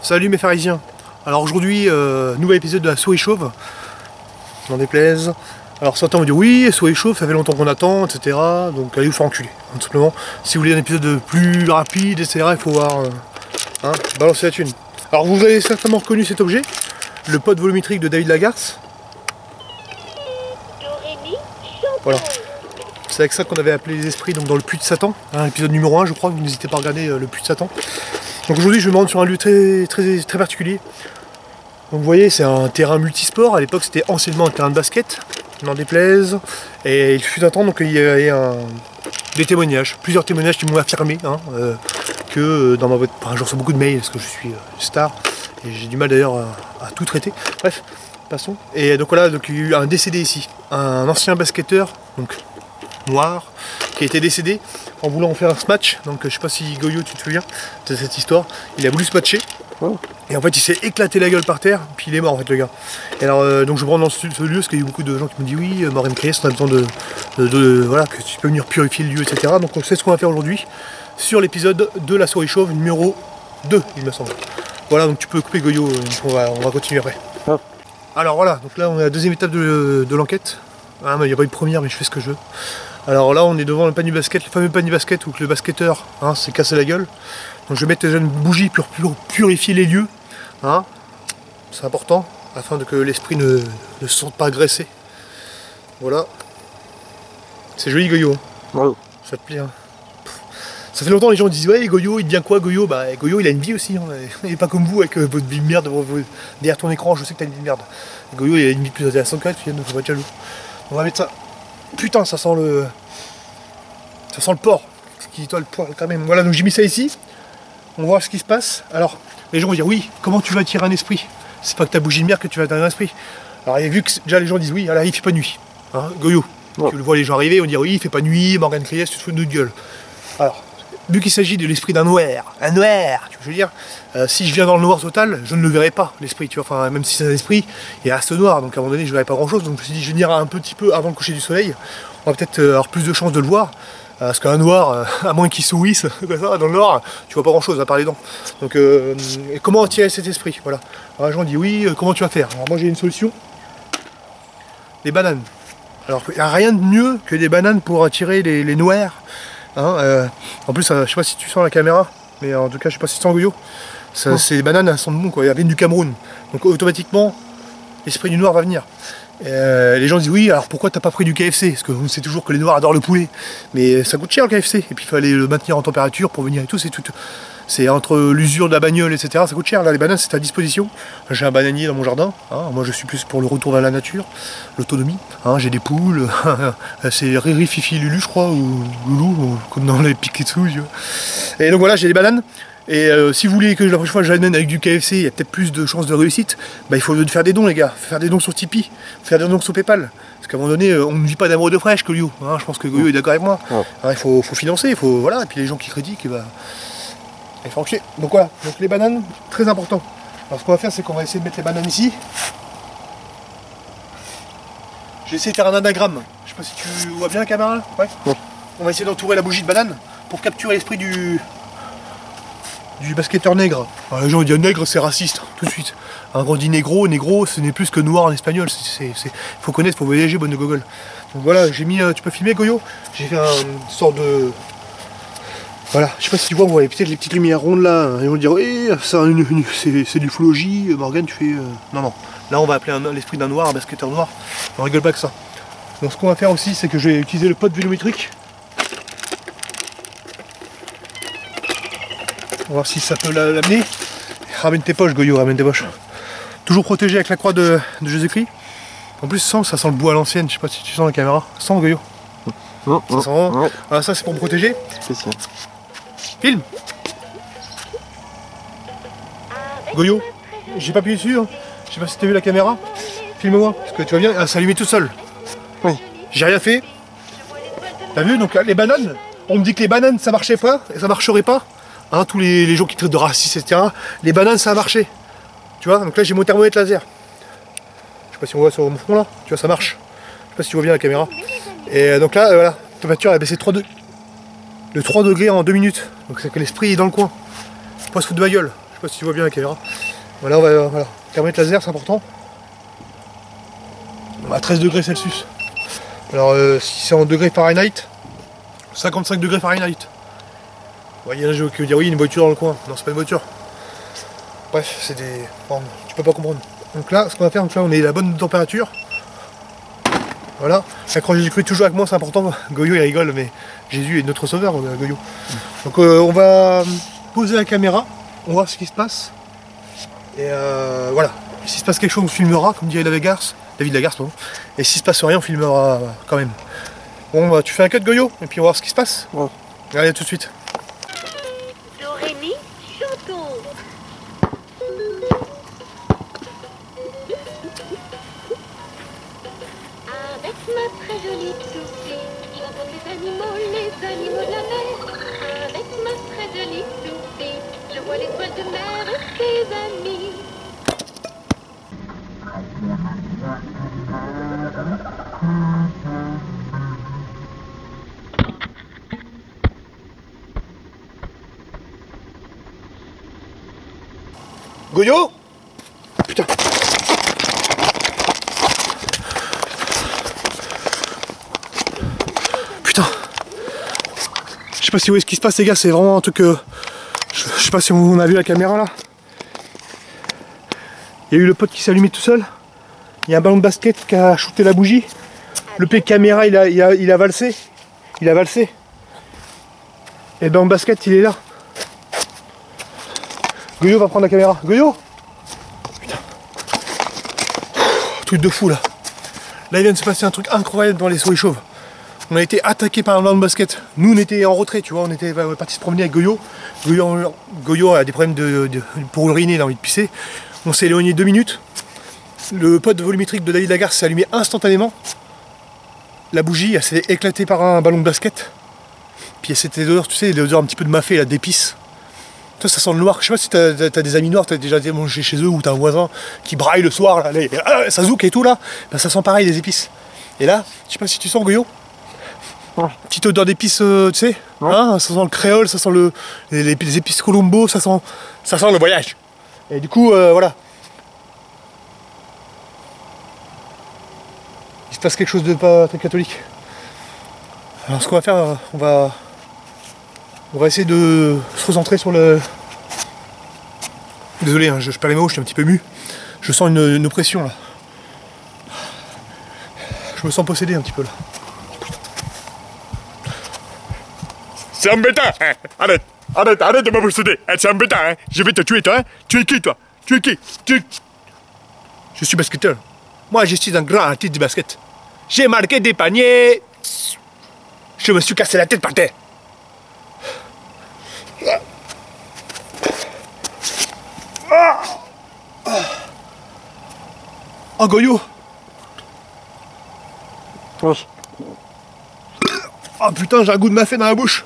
Salut mes pharisiens. Alors aujourd'hui, nouvel épisode de la souris chauve. N'en déplaise. Alors certains vont dire oui, souris chauve, ça fait longtemps qu'on attend, etc. Donc allez vous faire enculer, tout simplement. Si vous voulez un épisode plus rapide, etc., il faut voir balancer la thune. Alors vous avez certainement reconnu cet objet, le pod volumétrique de David Lagarce. Voilà. C'est avec ça qu'on avait appelé les esprits donc dans le puits de Satan, épisode numéro 1 je crois, vous n'hésitez pas à regarder le puits de Satan. Donc aujourd'hui je me rends sur un lieu très particulier. Donc vous voyez c'est un terrain multisport, à l'époque c'était anciennement un terrain de basket, n'en déplaise. Et il fut un temps donc il y avait des témoignages, plusieurs témoignages qui m'ont affirmé que dans ma boîte, enfin, je reçois beaucoup de mails parce que je suis star et j'ai du mal d'ailleurs à tout traiter. Bref, passons. Et donc voilà, donc, il y a eu un décédé ici, un ancien basketteur, donc noir, qui a été décédé en voulant faire un match. Donc je sais pas si Goyo tu te souviens de cette histoire, il a voulu se matcher et en fait il s'est éclaté la gueule par terre puis il est mort en fait le gars. Et alors donc je me rends dans ce lieu parce qu'il y a eu beaucoup de gens qui me disent oui Morem Créas on a besoin de voilà que tu peux venir purifier le lieu etc. Donc c'est ce qu'on va faire aujourd'hui sur l'épisode de la souris chauve numéro 2 il me semble. Voilà donc tu peux couper Goyo, on va continuer après. Alors voilà, donc là on est à la deuxième étape de l'enquête. Ah mais il n'y a pas eu de première mais je fais ce que je veux. Alors là on est devant le panier basket, le fameux panier basket où le basketteur s'est cassé la gueule. Donc je vais mettre déjà une bougie pour purifier les lieux. C'est important afin que l'esprit ne se sente pas agressé. Voilà. C'est joli Goyo. Wow. Ça te plaît Ça fait longtemps les gens disent ouais Goyo il devient quoi Goyo? Bah Goyo il a une vie aussi, il n'est pas comme vous avec votre vie de merde derrière ton écran, je sais que t'as une vie de merde. Goyo il a une vie plus intéressante que tu viens de faut pas être jaloux. On va mettre ça. Putain ça sent le porc. Ce qui toi le poil quand même. Voilà donc j'ai mis ça ici. On va voir ce qui se passe. Alors les gens vont dire oui, comment tu vas attirer un esprit? C'est pas que ta bougie de merde que tu vas attirer un esprit. Alors vu que déjà les gens disent oui, alors il fait pas nuit. Goyo. Ouais. Tu le vois les gens arriver, on dit oui il fait pas nuit, Morem Créas, tu te fous de notre gueule. Alors vu qu'il s'agit de l'esprit d'un noir, tu vois, je veux dire, si je viens dans le noir total, je ne le verrai pas, l'esprit, tu vois, enfin, même si c'est un esprit, il reste noir, donc à un moment donné, je ne verrai pas grand chose, donc je me suis dit, je vais venir un petit peu avant le coucher du soleil, on va peut-être avoir plus de chances de le voir, parce qu'un noir, à moins qu'il souisse, dans le noir, tu vois pas grand chose, à part les dents. Donc, comment attirer cet esprit, voilà. Alors, les gens disent, oui, comment tu vas faire? Alors, moi, j'ai une solution, les bananes. Alors, il n'y a rien de mieux que des bananes pour attirer les noirs. En plus, je sais pas si tu sens la caméra, mais en tout cas, je sais pas si tu sens Goyo. Ces bananes, elles sont bon, quoi. Elles viennent du Cameroun. Donc, automatiquement, l'esprit du noir va venir. Les gens disent oui, alors pourquoi t'as pas pris du KFC? Parce que on sait toujours que les noirs adorent le poulet. Mais ça coûte cher le KFC. Et puis, il fallait le maintenir en température pour venir et tout. C'est entre l'usure de la bagnole, etc. Ça coûte cher. Là, les bananes, c'est à disposition. J'ai un bananier dans mon jardin. Moi, je suis plus pour le retour vers la nature, l'autonomie. J'ai des poules. C'est Riri, Fifi, Lulu, je crois, ou Loulou, comme dans les Piketsu. Et donc voilà, j'ai des bananes. Et si vous voulez que la prochaine fois j'amène avec du KFC, il y a peut-être plus de chances de réussite. Bah, il faut faire des dons, les gars. Faire des dons sur Tipeee, faire des dons sur Paypal. Parce qu'à un moment donné, on ne vit pas d'amour de fraîche, Goyo. Je pense que Goyo est d'accord avec moi. Il faut financer, voilà. Et puis les gens qui critiquent, il faut enculer. Donc voilà, donc les bananes, très important. Alors ce qu'on va faire, c'est qu'on va essayer de mettre les bananes ici. Je vais essayer de faire un anagramme. Je sais pas si tu vois bien la caméra là. Ouais. On va essayer d'entourer la bougie de banane pour capturer l'esprit du basketteur nègre. Alors les gens disent nègre c'est raciste, tout de suite. Quand on dit négro, ce n'est plus que noir en espagnol. Il faut connaître, il faut voyager, bonne de gogol. Donc voilà, j'ai mis, tu peux filmer Goyo? J'ai fait une sorte de... Voilà, je sais pas si tu vois, on voit peut-être les petites lumières rondes là, ils vont dire oui, c'est du full OJ, Morgan tu fais... Non, là on va appeler l'esprit d'un noir, un basketteur noir, on rigole pas que ça. Donc ce qu'on va faire aussi, c'est que je vais utiliser le pod volumétrique. On va voir si ça peut l'amener. Ramène tes poches Goyo, ramène tes poches. Toujours protégé avec la croix de Jésus-Christ. En plus ça sent le bois à l'ancienne, je sais pas si tu sens la caméra. Sens Goyo. Ça sent... Voilà, ça c'est pour me protéger. Spécial. Filme. Goyo, j'ai pas appuyé dessus, je sais pas si t'as vu la caméra. Filme-moi, parce que tu vois bien, ça allumait tout seul. Oui. J'ai rien fait. T'as vu, donc les bananes, on me dit que les bananes ça marchait pas, et ça marcherait pas. Tous les gens qui traitent de racistes, etc. Les bananes ça a marché. Tu vois, donc là j'ai mon thermomètre laser. Je sais pas si on voit sur mon front là, tu vois ça marche. Je sais pas si tu vois bien la caméra. Et donc là, voilà, la température a baissé de 3 degrés en 2 minutes. Donc c'est que l'esprit est dans le coin. Faut pas se foutre de ma gueule. Je sais pas si tu vois bien la caméra. Voilà, on va, voilà. Thermomètre laser, c'est important. À 13 degrés Celsius. Alors si c'est en degrés Fahrenheit, 55 degrés Fahrenheit. Il y en a qui vont dire oui, une voiture dans le coin. Non, c'est pas une voiture. Bref, c'est des... Bon, tu peux pas comprendre. Donc là, ce qu'on va faire, donc là, on est à la bonne température. Voilà. La croix Jésus-Christ toujours avec moi, c'est important. Goyo, il rigole, mais Jésus est notre sauveur, Goyo. Donc on va poser la caméra, on va voir ce qui se passe. Et voilà. S'il se passe quelque chose, on filmera, comme dirait David Lagarce, pardon. Et s'il se passe rien, on filmera quand même. Bon, bah, tu fais un cut, Goyo, et puis on va voir ce qui se passe. Ouais. Allez, à tout de suite. Dorémy, chantons. Avec ma très jolie toupie, j'entends les animaux de la mer. Avec ma très jolie toupie, je vois les toiles de mer et ses amis. Goyo? Putain. Putain. Je sais pas si vous voyez ce qui se passe les gars, c'est vraiment un truc je sais pas si on a vu la caméra là. Il y a eu le pote qui s'est allumé tout seul. Il y a un ballon de basket qui a shooté la bougie. Le P caméra il a valsé. Il a valsé. Et le ballon de basket il est là. Goyo va prendre la caméra. Goyo! Putain. Truc de fou là. Là il vient de se passer un truc incroyable dans les Souris Chauves. On a été attaqué par un ballon de basket. Nous on était en retrait, tu vois, on était parti se promener avec Goyo. Goyo a des problèmes pour uriner, il a envie de pisser. On s'est éloigné 2 minutes. Le pote volumétrique de David Lagarce s'est allumé instantanément. La bougie elle s'est éclatée par un ballon de basket. Puis c'était l'odeur, tu sais, l'odeur un petit peu de mafé, là, d'épices. Toi ça sent le noir, je sais pas si t'as des amis noirs, t'as déjà été manger chez eux ou t'as un voisin qui braille le soir, là, ça zouk et tout là, ben, ça sent pareil des épices. Et là, je sais pas si tu sens Goyo, petite odeur d'épices, tu sais, hein, ça sent le créole, ça sent les épices Colombo, ça sent le voyage. Et du coup, voilà. Il se passe quelque chose de pas très catholique. Alors ce qu'on va faire, on va essayer de se recentrer sur le... Désolé, hein, je perds les mots, je suis un petit peu mu. Je sens une oppression là. Je me sens possédé un petit peu là. C'est embêtant, hein. Arrête de me posséder. C'est embêtant, hein. Je vais te tuer, toi, hein. Tu es qui, toi? Tu es qui? Je suis basketteur. Moi, je suis un grand artiste du basket. J'ai marqué des paniers. Je me suis cassé la tête par terre. Oh Goyo. Oh putain, j'ai un goût de mafé dans la bouche.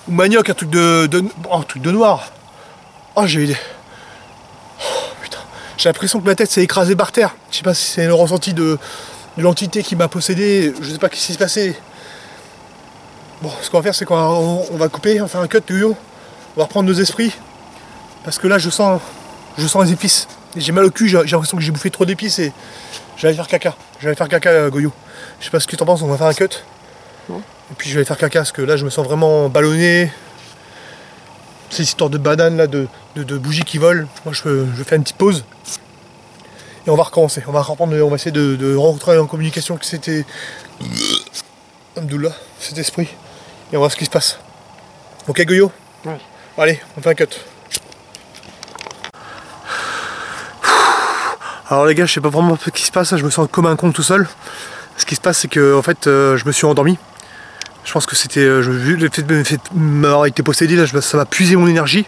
Ou manioc, un truc un truc de noir. Oh j'ai eu des... Oh, putain. J'ai l'impression que ma tête s'est écrasée par terre. Je sais pas si c'est le ressenti de l'entité qui m'a possédé. Je sais pas ce qui s'est passé. Bon, ce qu'on va faire, c'est qu'on va couper, on va faire un cut, Goyo. On va reprendre nos esprits. Parce que là, je sens les épices. J'ai mal au cul, j'ai l'impression que j'ai bouffé trop d'épices et j'allais faire caca. Goyo. Je sais pas ce que t'en penses, on va faire un cut. Et puis je vais aller faire caca parce que là, je me sens vraiment ballonné. Ces histoires de bananes là, de bougies qui volent. Moi, je vais faire une petite pause. Et on va recommencer. On va essayer de rentrer en communication que c'était... Abdullah, cet esprit. Et on va voir ce qui se passe. Ok Goyo? Ouais. Allez, on fait un cut. Alors les gars, je sais pas vraiment ce qui se passe, je me sens comme un con tout seul. Ce qui se passe, c'est que en fait, je me suis endormi. Je pense que c'était, vu le fait de m'avoir été possédé, là, ça m'a puisé mon énergie.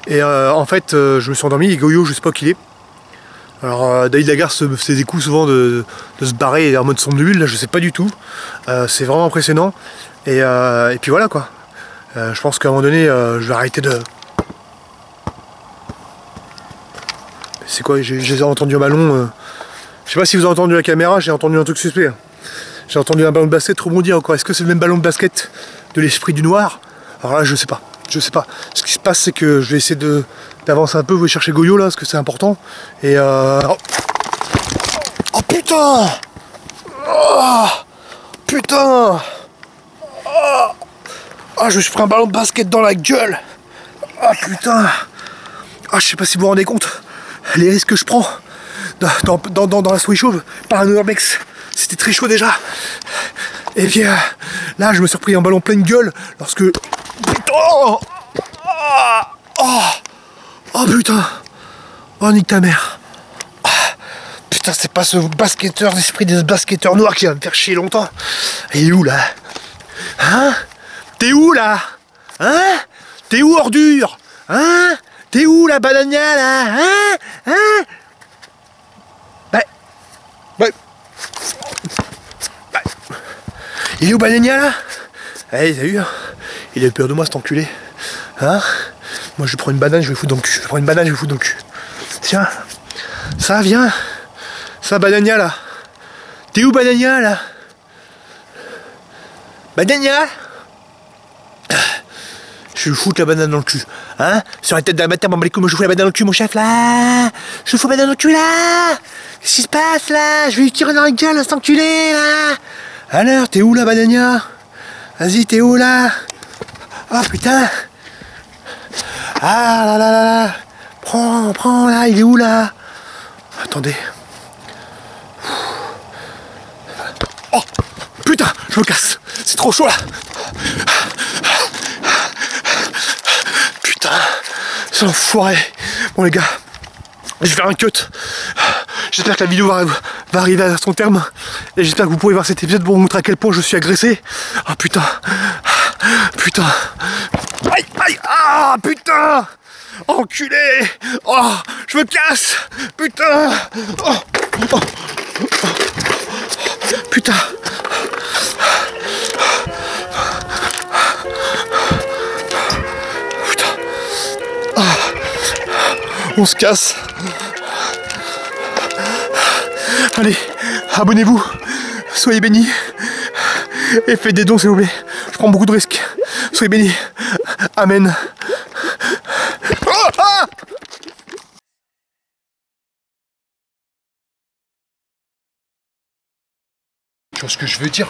Et en fait, je me suis endormi et Goyo, je sais pas qui il est. Alors David Lagarce me faisait des coups souvent de se barrer en mode somnambule, là je sais pas du tout. C'est vraiment impressionnant. Et puis voilà quoi. Je pense qu'à un moment donné, je vais arrêter de... C'est quoi, j'ai entendu un ballon. Je sais pas si vous avez entendu la caméra, j'ai entendu un truc suspect. J'ai entendu un ballon de basket rebondir encore. Est-ce que c'est le même ballon de basket de l'esprit du noir? Alors là, je sais pas. je sais pas. Ce qui se passe, c'est que je vais essayer d'avancer un peu, vous allez chercher Goyo là, parce que c'est important. Et oh putain! Oh putain! Oh, je me suis pris un ballon de basket dans la gueule! Oh putain! Oh, je sais pas si vous vous rendez compte les risques que je prends dans la souris chauve par un Urbex. C'était très chaud déjà. Et puis là, je me suis repris un ballon pleine gueule lorsque. Putain! Oh, oh putain! Oh, nique ta mère! Oh, putain, c'est pas ce basketteur, l'esprit des basketteurs noirs qui va me faire chier longtemps. Il est où là? Hein? T'es où là? Hein? T'es où, ordure? Hein? T'es où la banania là? Hein? Hein? Il est où banania là? Eh, t'as vu? Il a eu peur de moi cet enculé. Hein? Moi je prends une banane, je vais foutre dans le cul. Je prends une banane, je vais foutre dans le cul. Tiens, ça viens. Ça banania là. T'es où banania là? Banania? Je vais foutre la banane dans le cul. Hein? Sur la tête d'un matin, les couilles, moi je fous la banane dans le cul, mon chef là. Je fous la banane dans le cul là. Qu'est-ce qui se passe là? Je vais lui tirer dans la gueule, cet enculé là. Alors, t'es où là, banania? Vas-y, t'es où là? Oh putain. Ah là là là là. Prends là, il est où là? Attendez. Oh putain, je me casse. C'est trop chaud là. Putain, c'est l'enfoiré. Bon les gars, je vais faire un cut. J'espère que la vidéo va arriver à son terme. Et j'espère que vous pourrez voir cet épisode pour vous montrer à quel point je suis agressé. Oh putain. Putain. Aïe, aïe, ah putain. Enculé. Oh, je me casse. Putain. Oh, oh, oh. Putain. Putain. Ah. On se casse. Allez, abonnez-vous, soyez bénis et faites des dons s'il vous plaît. Je prends beaucoup de risques. Soyez bénis. Amen. Tu vois ce que je veux dire?